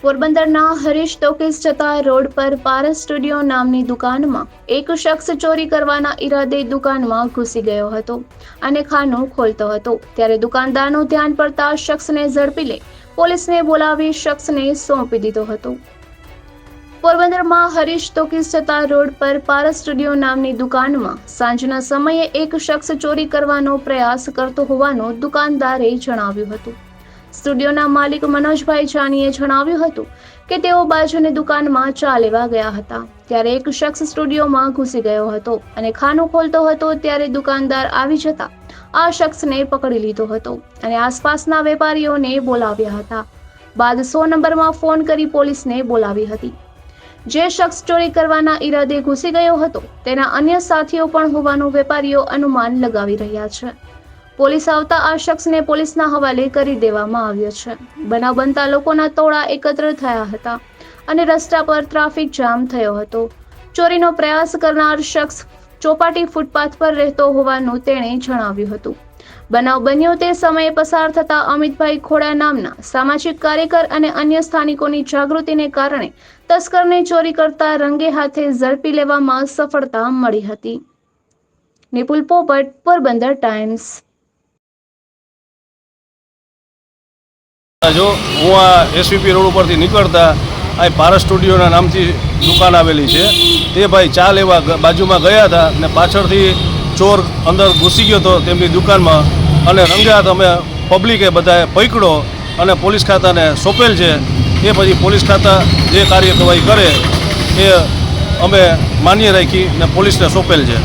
પોરબંદરના હરીશ ટોકીઝ જતા રોડ પર પારસ સ્ટુડિયો નામની દુકાનમાં એક શખ્સ ચોરી કરવાના ઈરાદે દુકાનમાં ઘૂસી ગયો હતો અને ખાનું ખોલતો હતો ત્યારે દુકાનદારનું ધ્યાન પડતા શખ્સને ઝડપી લઈ પોલીસને બોલાવી શખ્સને સોંપી દીધો હતો। પોરબંદરમાં હરીશ ટોકીઝ જતા રોડ પર પારસ સ્ટુડિયો નામની દુકાનમાં સાંજના સમયે એક શખ્સ ચોરી કરવાનો પ્રયાસ કરતો હોવાનું દુકાનદારે જણાવ્યું હતું। સ્ટુડિયોના માલિક મનોજભાઈ જાનીએ જણાવ્યું હતું કે તેઓ બાજુની દુકાનમાં ચા લેવા ગયા હતા ત્યારે એક શખ્સ સ્ટુડિયોમાં ઘૂસી ગયો હતો અને ખાનું ખોલતો હતો ત્યારે દુકાનદાર આવી જતા આ શખ્સને પકડી લીધો હતો અને આસપાસના વેપારીઓને બોલાવ્યા હતા। બાદ 100 નંબરમાં ફોન કરી પોલીસને બોલાવી હતી। જે શખ્સ ચોરી કરવાના ઈરાદે ઘૂસી ગયો હતો તેના અન્ય સાથીઓ પણ હોવાનું વેપારીઓ અનુમાન લગાવી રહ્યા છે। પોલીસ આવતા આ શખ્સને પોલીસના હવાલે કરી દેવામાં આવ્યો છે। બનાવ બનતા લોકોના ટોળા એકત્ર થયા હતા અને રસ્તા પર ટ્રાફિક જામ થયો હતો। ચોરીનો પ્રયાસ કરનાર શખ્સ ચોપાટી ફૂટપાથ પર રહેતો હોવાનું તેણે જણાવ્યું હતું। બનાવ બન્યો તે સમયે પસાર થતા અમિતભાઈ ખોડા નામના સામાજિક કાર્યકર અને અન્ય સ્થાનિકોની જાગૃતિને કારણે તસ્કરને ચોરી કરતા રંગે હાથે ઝડપી લેવામાં સફળતા મળી હતી। નિપુલ પોપટ, પોરબંદર ટાઈમ્સ। જો હું આ એસવીપી રોડ ઉપરથી નીકળતા આ પારસ સ્ટુડિયોના નામથી દુકાન આવેલી છે તે ભાઈ ચા લેવા બાજુમાં ગયા હતા ને પાછળથી ચોર અંદર ઘૂસી ગયો હતો તેમની દુકાનમાં અને રંગે હાથ અમે પબ્લિકે બધાએ પકડ્યો અને પોલીસ ખાતાને સોંપેલ છે। એ પછી પોલીસ ખાતા જે કાર્યવાહી કરે એ અમે માન્ય રાખી ને પોલીસને સોંપેલ છે।